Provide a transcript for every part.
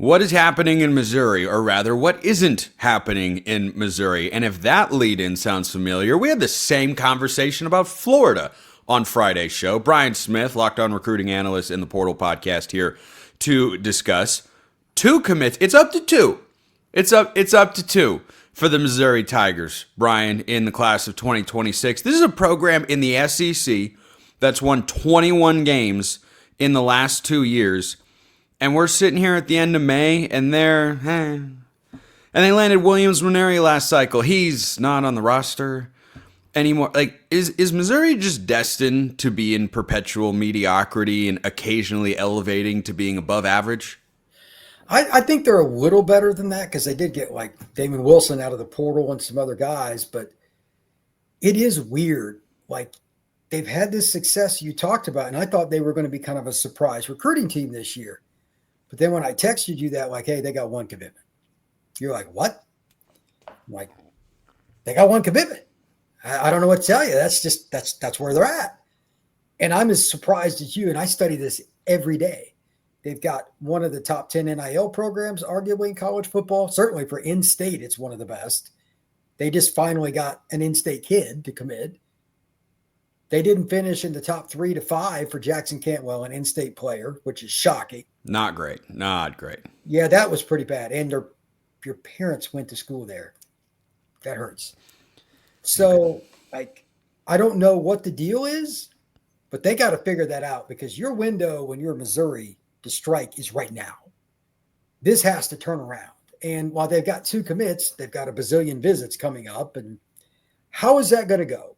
What is happening in Missouri, or rather, what isn't happening in Missouri? And if that lead in sounds familiar, we had the same conversation about Florida on Friday's show. Brian Smith, Locked On Recruiting Analyst in the Portal podcast, here to discuss two commits. It's up to two. It's up to two for the Missouri Tigers, Brian, in the class of 2026. This is a program in the SEC that's won 21 games in the last 2 years. And we're sitting here at the end of May, and and they landed Williams Nwaneri last cycle. He's not on the roster anymore. Like, is Missouri just destined to be in perpetual mediocrity and occasionally elevating to being above average? I think they're a little better than that because they did get like Damon Wilson out of the portal and some other guys, but it is weird. Like, they've had this success you talked about, and I thought they were going to be kind of a surprise recruiting team this year. But then when I texted you that, like, hey, they got one commitment. You're like, what? I'm like, they got one commitment. I don't know what to tell you. That's where they're at. And I'm as surprised as you, and I study this every day. They've got one of the top 10 NIL programs, arguably in college football. Certainly for in-state, it's one of the best. They just finally got an in-state kid to commit. They didn't finish in the top 3 to 5 for Jackson Cantwell, an in-state player, which is shocking. Not great. Yeah, that was pretty bad. And your parents went to school there. That hurts. So, like, I don't know what the deal is, but they got to figure that out because your window when you're Missouri to strike is right now. This has to turn around. And while they've got 2 commits, they've got a bazillion visits coming up. And how is that going to go?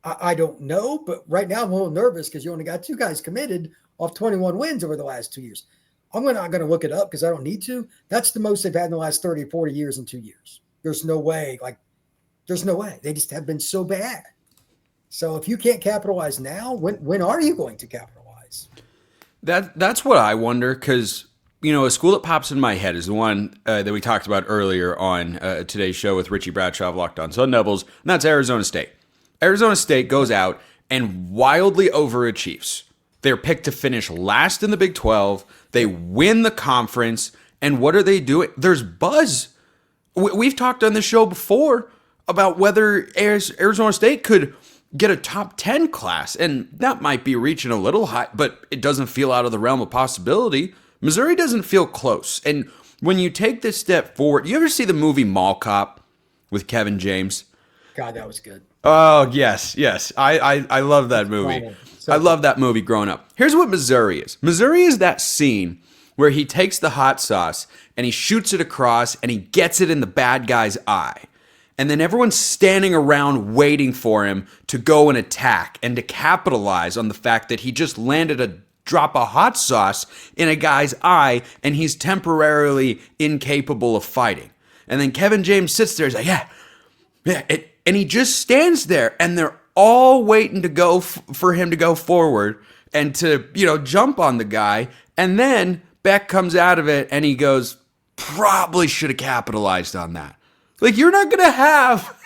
I don't know, but right now I'm a little nervous because you only got 2 guys committed off 21 wins over the last 2 years. I'm not going to look it up because I don't need to. That's the most they've had in the last 30, 40 years in 2 years. There's no way. There's no way. They just have been so bad. So if you can't capitalize now, when are you going to capitalize? That's what I wonder because, a school that pops in my head is the one that we talked about earlier on today's show with Richie Bradshaw of Locked On Sun Devils, and that's Arizona State. Arizona State goes out and wildly overachieves. They're picked to finish last in the Big 12. They win the conference. And what are they doing? There's buzz. We've talked on the show before about whether Arizona State could get a top 10 class. And that might be reaching a little high, but it doesn't feel out of the realm of possibility. Missouri doesn't feel close. And when you take this step forward, you ever see the movie Mall Cop with Kevin James? God, that was good. Oh, yes. I love that movie. I love that movie growing up. Here's what Missouri is. Missouri is that scene where he takes the hot sauce and he shoots it across and he gets it in the bad guy's eye. And then everyone's standing around waiting for him to go and attack and to capitalize on the fact that he just landed a drop of hot sauce in a guy's eye and he's temporarily incapable of fighting. And then Kevin James sits there and he's like, and he just stands there, and they're all waiting to go for him to go forward and to, jump on the guy. And then Beck comes out of it, and he goes, probably should have capitalized on that. Like, you're not gonna have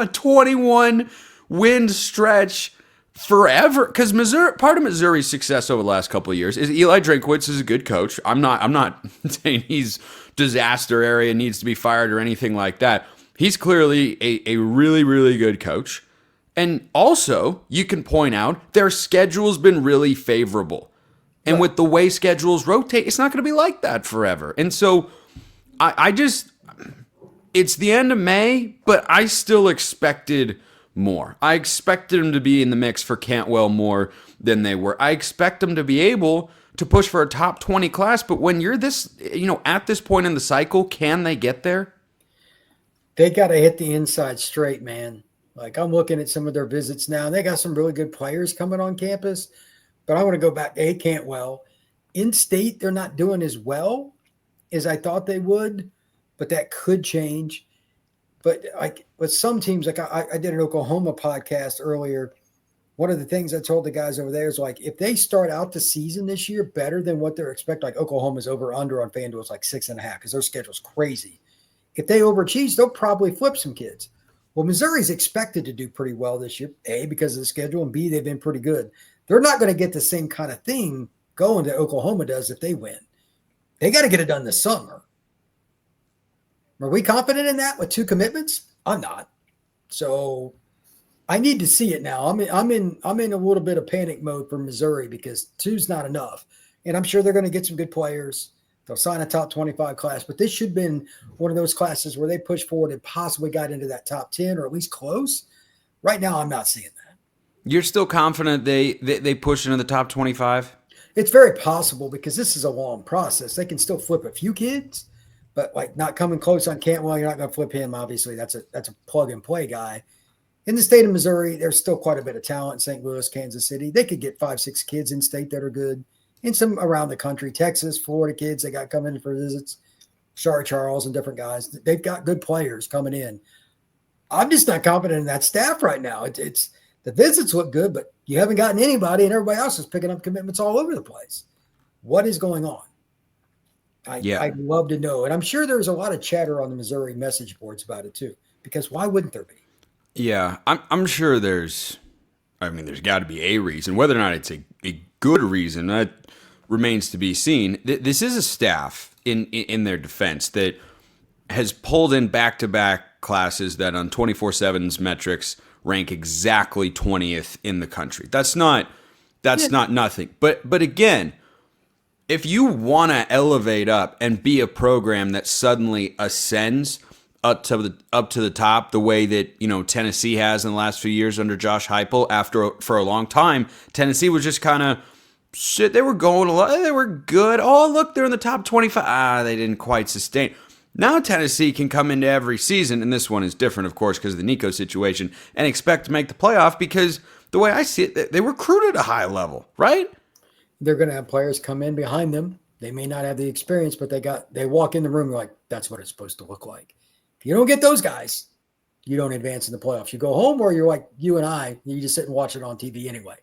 a 21 win stretch forever because part of Missouri's success over the last couple of years is Eli Drinkwitz is a good coach. I'm not saying he's disaster area needs to be fired or anything like that. He's clearly a really, really good coach. And also, you can point out their schedule's been really favorable. And with the way schedules rotate, it's not going to be like that forever. And so it's the end of May, but I still expected more. I expected them to be in the mix for Cantwell more than they were. I expect them to be able to push for a top 20 class. But when you're at this point in the cycle, can they get there? They got to hit the inside straight, man. Like, I'm looking at some of their visits now, and they got some really good players coming on campus. But I want to go back to Cantwell. In state, they're not doing as well as I thought they would, but that could change. But like with some teams, like I did an Oklahoma podcast earlier. One of the things I told the guys over there is like, if they start out the season this year better than what they're expecting, like Oklahoma's over under on FanDuel is like 6.5 because their schedule's crazy. If they overachieve, they'll probably flip some kids. Well, Missouri's expected to do pretty well this year, A, because of the schedule, and B, they've been pretty good. They're not going to get the same kind of thing going that Oklahoma does if they win. They got to get it done this summer. Are we confident in that with 2 commitments? I'm not. So I need to see it now. I'm in a little bit of panic mode for Missouri because 2's not enough. And I'm sure they're going to get some good players. They'll sign a top 25 class, but this should have been one of those classes where they pushed forward and possibly got into that top 10 or at least close. Right now, I'm not seeing that. You're still confident they push into the top 25? It's very possible because this is a long process. They can still flip a few kids, but like not coming close on Cantwell, you're not going to flip him. Obviously, that's a plug and play guy. In the state of Missouri, there's still quite a bit of talent in St. Louis, Kansas City. They could get 5, 6 kids in state that are good. And some around the country, Texas, Florida kids they got coming in for visits, Shari Charles and different guys. They've got good players coming in. I'm just not confident in that staff right now. It's the visits look good, but you haven't gotten anybody, and everybody else is picking up commitments all over the place. What is going on? I'd love to know. And I'm sure there's a lot of chatter on the Missouri message boards about it too, because why wouldn't there be? Yeah, I'm sure there's got to be a reason. Whether or not it's a good reason, that remains to be seen. This is a staff, in their defense, that has pulled in back-to-back classes that on 24/7's metrics rank exactly 20th in the country. That's not nothing. But again, if you want to elevate up and be a program that suddenly ascends up to the top, the way that Tennessee has in the last few years under Josh Heupel, for a long time, Tennessee was just kind of shit. They were going a lot. They were good. Oh, look, they're in the top 25. They didn't quite sustain. Now Tennessee can come into every season, and this one is different, of course, because of the Nico situation, and expect to make the playoff because the way I see it, they recruited a high level, right? They're going to have players come in behind them. They may not have the experience, but they walk in the room like, that's what it's supposed to look like. If you don't get those guys, you don't advance in the playoffs. You go home, or you're like you and I, you just sit and watch it on TV anyway.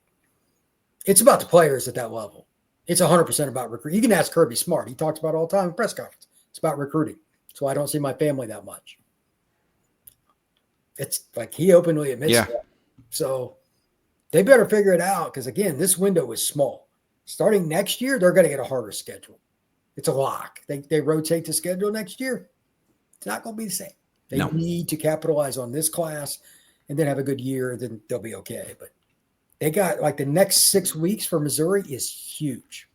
It's about the players at that level. It's 100% about recruiting. You can ask Kirby Smart. He talks about it all the time in press conference. It's about recruiting. So I don't see my family that much. It's like he openly admits that. So they better figure it out because, again, this window is small. Starting next year, they're going to get a harder schedule. It's a lock. They rotate the schedule next year. It's not going to be the same. They need to capitalize on this class and then have a good year. Then they'll be okay. But they got like the next 6 weeks for Missouri is huge.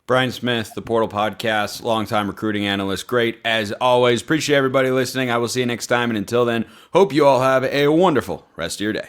Brian Smith, the Portal Podcast, longtime recruiting analyst. Great as always. Appreciate everybody listening. I will see you next time. And until then, hope you all have a wonderful rest of your day.